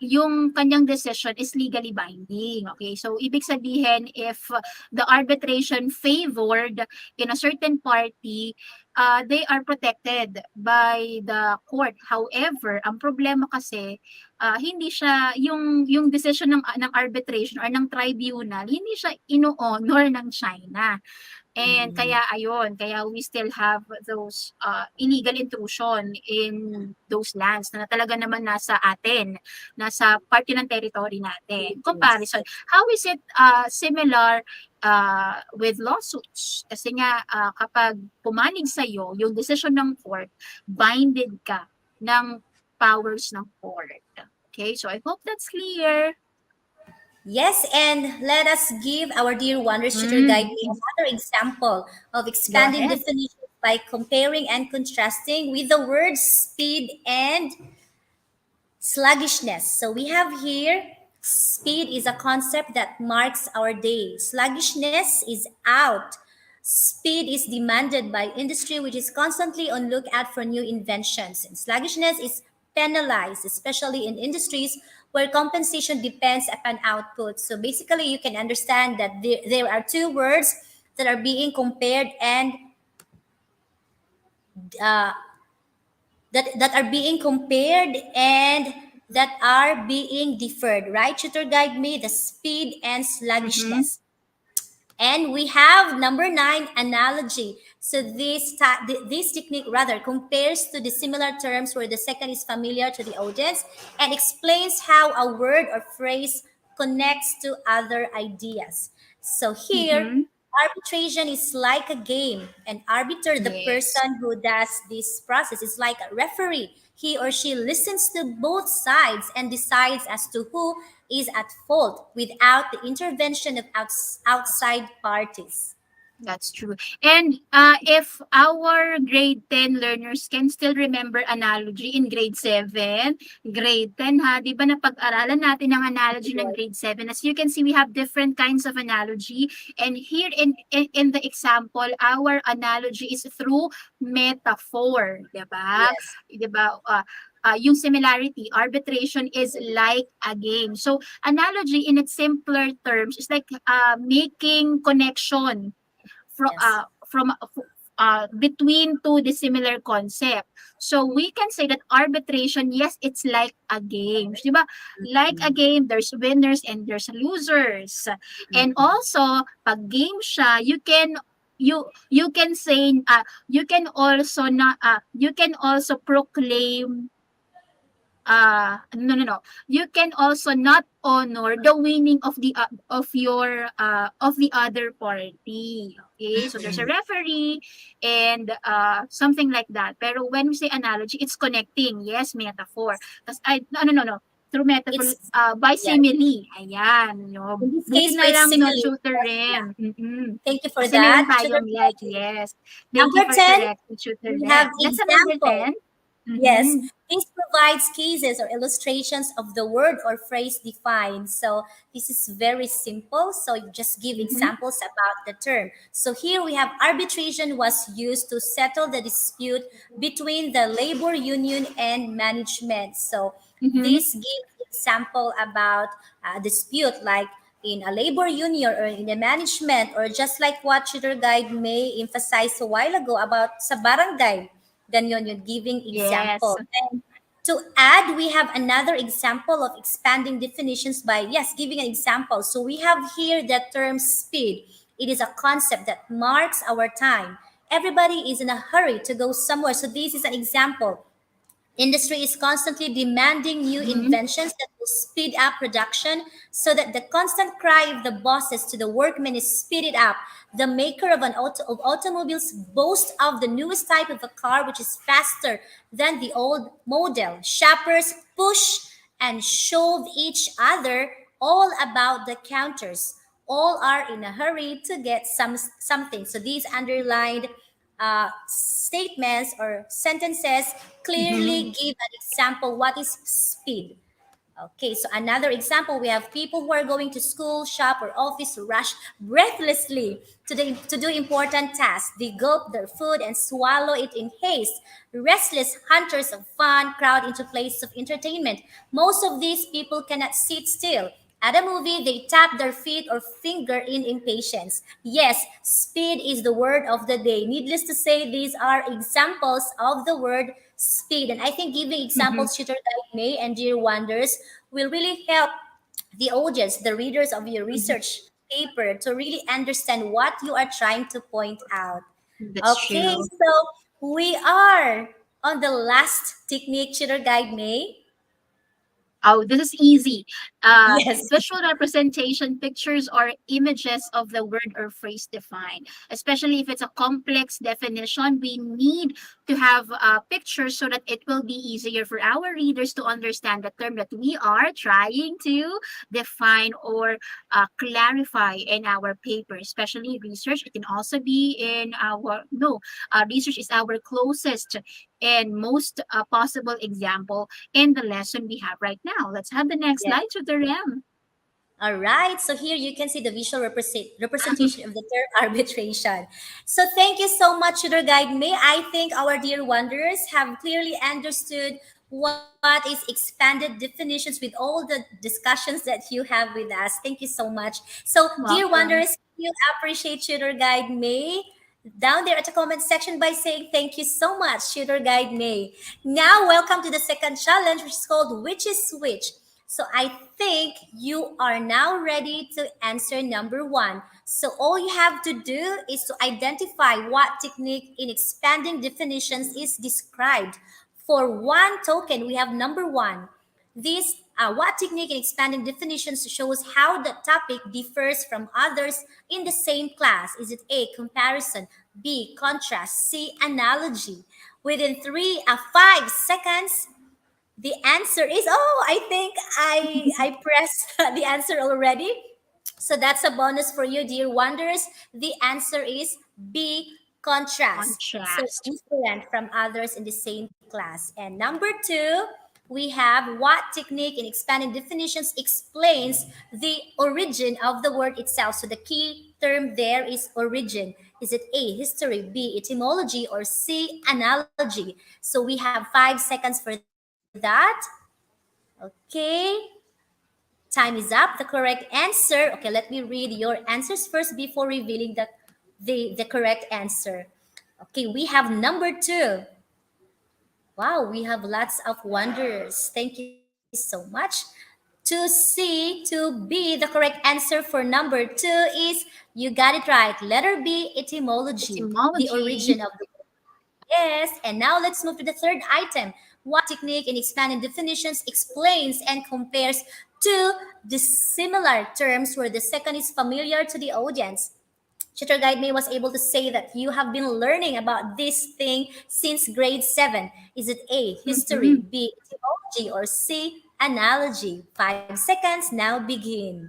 yung kanyang decision is legally binding. Okay, so ibig sabihin if the arbitration favored in a certain party, they are protected by the court. However, ang problema kasi hindi siya yung decision ng arbitration or ng tribunal, hindi siya ino-honor ng China. And kaya we still have those illegal intrusion in those lands na talaga naman nasa atin, nasa parte ng territory natin. Comparison. How is it similar with lawsuits? Kasi nga kapag pumanig sa'yo yung decision ng court, binded ka ng powers ng court. Okay, so I hope that's clear. Yes, and let us give our dear Wonders Tutor Guide another example of expanding definitions by comparing and contrasting with the words speed and sluggishness. So we have here speed is a concept that marks our day. Sluggishness is out. Speed is demanded by industry, which is constantly on lookout for new inventions. And sluggishness is penalized, especially in industries where compensation depends upon output. So basically, you can understand that there are two words that are being compared and that are being compared and that are being deferred, right? Tutor Guide me, the speed and sluggishness. And we have number 9, analogy. So this technique rather compares to the similar terms where the second is familiar to the audience and explains how a word or phrase connects to other ideas. So here, arbitration is like a game. An arbiter, the person who does this process, is like a referee. He or she listens to both sides and decides as to who is at fault without the intervention of outside parties. That's true. And if our grade 10 learners can still remember analogy in grade 7, grade 10 ha, di ba napag-aralan natin ang analogy ng grade 7? As you can see, we have different kinds of analogy. And here in the example, our analogy is through metaphor. Di ba? Yes. Di ba? Yung similarity, arbitration is like a game. So analogy in its simpler terms is like making connection between two dissimilar concept. So we can say that arbitration, yes, it's like a game. Diba? Like a game, there's winners and there's losers. And also, pag game siya, you can say you can also proclaim you can also not honor the winning of the other party. Okay, so there's a referee and something like that. Pero when we say analogy, it's connecting. Yes, metaphor. Through metaphor, by simile. Ayan. No. In this case, na lang, simile. Tutor Rem. Thank you for Kasi that. meron tayong yes. Thank Number you for 10, correcting, Tutor we Rem. have That's number example. 10. Yes, Mm-hmm. this provides cases or illustrations of the word or phrase defined. So this is very simple. So you just give Mm-hmm. examples about the term. So here we have arbitration was used to settle the dispute between the labor union and management. So Mm-hmm. this gives example about a dispute like in a labor union or in a management, or just like what tutor guide may emphasize a while ago about sa barangay. Ganyan yun, giving Yes. example. And to add, we have another example of expanding definitions by, yes, giving an example. So we have here the term speed. It is a concept that marks our time. Everybody is in a hurry to go somewhere. So this is an example. Industry is constantly demanding new Mm-hmm. inventions that will speed up production so that the constant cry of the bosses to the workmen is speed it up. The maker of of automobiles boasts of the newest type of a car which is faster than the old model. Shoppers push and shove each other all about the counters. All are in a hurry to get something. So these underlined statements or sentences Mm-hmm. clearly give an example what is speed. Okay, so another example, we have people who are going to school, shop, or office rush breathlessly to do important tasks. They gulp their food and swallow it in haste. Restless hunters of fun crowd into places of entertainment. Most of these people cannot sit still. At a movie, they tap their feet or finger in impatience. Yes, speed is the word of the day. Needless to say, these are examples of the word speed. And I think giving Mm-hmm. examples, Tutor Guide May and Dear Wonders, will really help the audience, the readers of your Mm-hmm. research paper, to really understand what you are trying to point out. That's Okay, true. so we are on the last technique, Tutor Guide May. Oh, this is easy. Yes. Visual representation, pictures or images of the word or phrase defined. Especially if it's a complex definition, we need to have pictures so that it will be easier for our readers to understand the term that we are trying to define or clarify in our paper. Especially research, it can also be in our no. Research is our closest and most possible example in the lesson we have right now. Let's have the next slide to the RAM. All right, so here you can see the visual representation of the term arbitration. So thank you so much, Tutor Guide May. I think our dear wanderers have clearly understood what is expanded definitions with all the discussions that you have with us. Thank you so much. So, dear Welcome. wanderers, you appreciate Tutor Guide May down there at the comment section by saying thank you so much, Tutor Guide May. Now, welcome to the second challenge, which is called Which is Which. So I think you are now ready to answer number one. So all you have to do is to identify what technique in expanding definitions is described. For one token, we have number one. This what technique in expanding definitions shows how the topic differs from others in the same class? Is it A, comparison, B, contrast, C, analogy? Within 5 seconds, the answer is, oh, I think I pressed the answer already. So that's a bonus for you, dear wanderers. The answer is B, contrast. So Contrast. different from others in the same class. And number two, we have what technique in expanding definitions explains the origin of the word itself. So the key term there is origin. Is it A, history, B, etymology, or C, analogy? So we have 5 seconds for that. Okay, time is up. The correct answer. Okay, let me read your answers first before revealing the correct answer. Okay, we have number two. Wow, we have lots of wonders. Thank you so much. To be the correct answer for number two is you got it right. Letter B, etymology, the origin Etymology. of the Yes, and now let's move to the third item. What technique in expanding definitions explains and compares two dissimilar terms where the second is familiar to the audience? Tutor Guide May was able to say that you have been learning about this thing since grade 7. Is it A, history, Mm-hmm. B, etymology, or C, analogy? 5 seconds, now begin.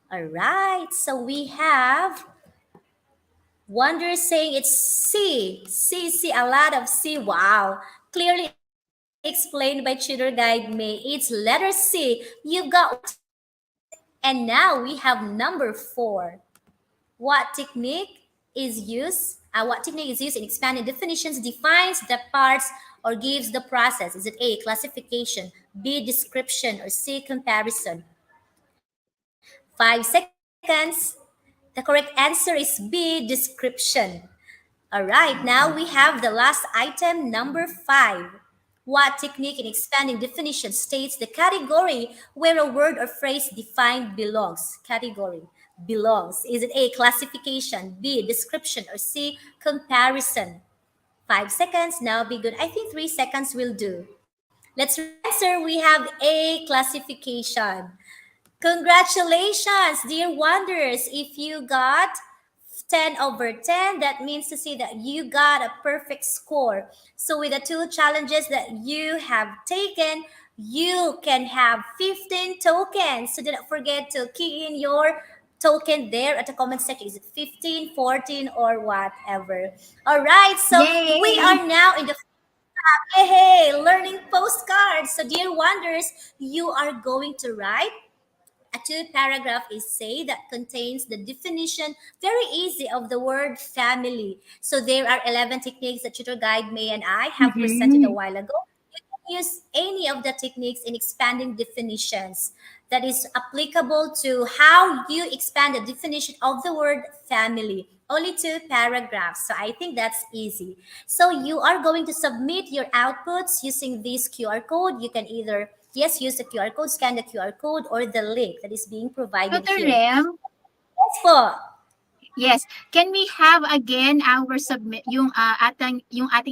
All right, so we have Wonder saying it's C. C, C, a lot of C. Wow. Clearly explained by Tutor Guide May. It's letter C. You've got one ticket. And now we have number 4. What technique is used? What technique is used in expanding definitions, defines the parts, or gives the process? Is it A, classification, B, description, or C, comparison? 5 seconds. The correct answer is B, description. All right, now we have the last item, number 5. What technique in expanding definition states the category where a word or phrase defined belongs? Category belongs. Is it A, classification, B, description, or C, comparison? 5 seconds, now be good. I think 3 seconds will do. Let's read the answer. We have A, classification. Congratulations, dear wonders. If you got 10 over 10, that means to say that you got a perfect score. So with the 2 challenges that you have taken, you can have 15 tokens. So do not forget to key in your token there at the comment section. Is it 15, 14, or whatever? All right, so we Yay! are now in the hey, hey, learning postcards. So dear wonders, you are going to write a 2 paragraph essay that contains the definition, very easy, of the word family. So there are 11 techniques that Tutor Guide May and I have presented a Mhm. while ago. You can use any of the techniques in expanding definitions that is applicable to how you expand the definition of the word family. Only 2 paragraphs. So I think that's easy. So you are going to submit your outputs using this QR code. You can either, yes, use the QR code, scan the QR code, or the link that is being provided Tutor here. Rem, Yes po. yes. Can we have again our submit yung ating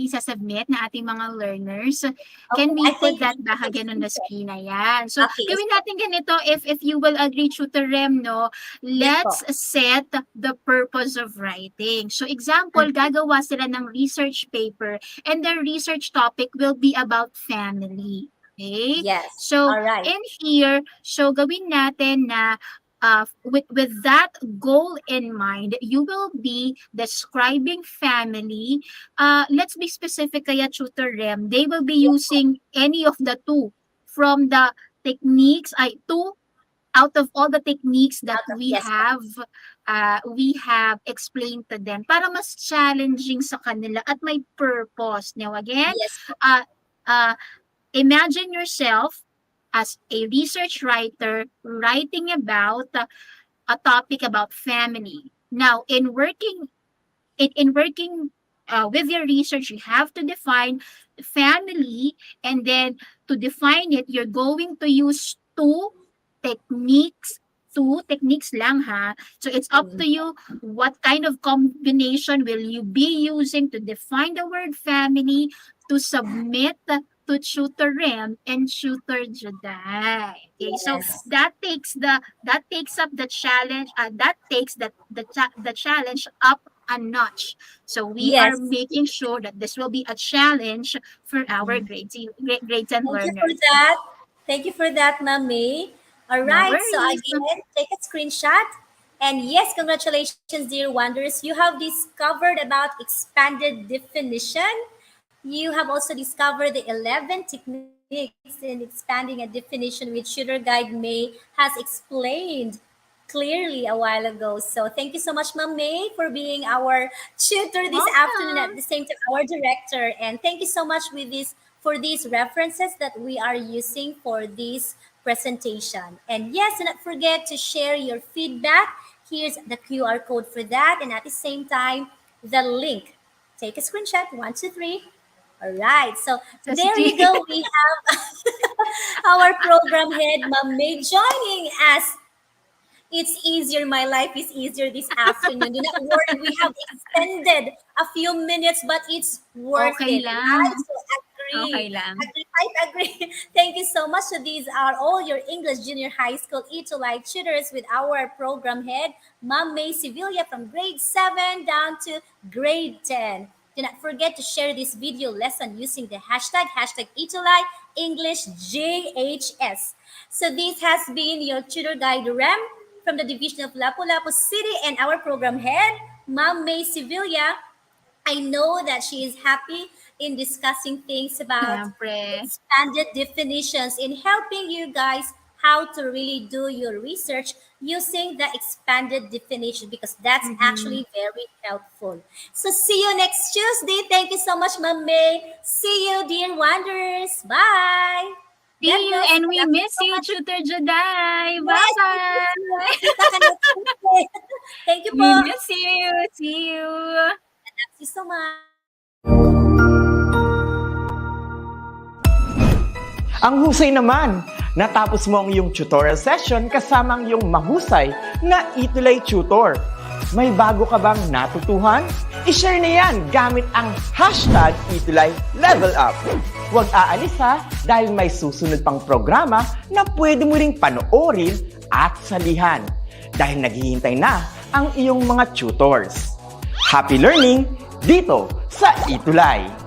isa-submit na ating mga learners? Okay, Can I we put think we that should back take a again on the screenshot. screen? Ayan. So, Okay, yes gawin po. natin ganito, if you will agree, Tutor Rem, no, Yes po. let's set the purpose of writing. So, example, Mhm. gagawa sila ng research paper and their research topic will be about family. Okay? Yes. So, All right. in here, so gawin natin na with that goal in mind, you will be describing family. Let's be specific kaya Tutor Rem. They will be Yes po. using any of the two from the techniques, two out of all the techniques that Out of, yes po. we have explained to them para mas challenging sa kanila at may purpose. Now again, Yes po. uh, uh, imagine yourself as a research writer writing about a topic about family. Now, in working with your research, you have to define family, and then to define it, you're going to use techniques, two techniques lang ha. So it's up Mm. to you what kind of combination will you be using to define the word family to submit to Tutor Rem and Tutor Juday. Okay, so Yes. that takes up the challenge. That takes the challenge up a notch. So we are Yes. making sure that this will be a challenge for our Mhm. grade 10 Thank you for learners. that. Thank you for that, Mami. All No right. So worries. again, take a screenshot. And yes, congratulations, dear wonders. You have discovered about expanded definition. You have also discovered the 11 techniques in expanding a definition which Tutor Guide May has explained clearly a while ago. So thank you so much, Ma'am May, for being our tutor this afternoon, at the Welcome. same time our director. And thank you so much with this for these references that we are using for this presentation. And yes, do not forget to share your feedback. Here's the QR code for that, and at the same time, the link. Take a screenshot. 1, 2, 3. All right. So Says there you G. go. We have our program head, Ma'am May, joining us. It's easier. My life is easier this afternoon. Do not worry. We have extended a few minutes, but it's worth Okay it, lang. right? So Okay agree. lang. I agree. Thank you so much. So these are all your English Junior High School ETUlay tutors with our program head, Ma'am May Sevilla, from grade 7 down to grade 10. Do not forget to share this video lesson using the hashtag ETUlay English JHS. So this has been your tutor guide Rem from the division of Lapu-Lapu City and our program head, Ma'am May Sevilla, I know that she is happy in discussing things about Siyempre. expanded definitions in helping you guys how to really do your research using the expanded definition because that's Mhm. actually very helpful. So see you next Tuesday. Thank you so much, Ma'am May. See you, dear wanderers. Bye. God See you bless. and I we love you miss so you, much. Tutor Juday. Yes, we miss Bye-bye. you. Kita ka next Tuesday. Thank you po. We miss you. See you. Thank you so much. Ang husay naman! Natapos mo ang iyong tutorial session kasama ang iyong mahusay na ETUlay tutor. May bago ka bang natutuhan? I-share na yan gamit ang hashtag #ETUlayLevelUp. Huwag aalis ha dahil may susunod pang programa na pwede mo ring panoorin at salihan dahil naghihintay na ang iyong mga tutors. Happy learning dito sa ETUlay!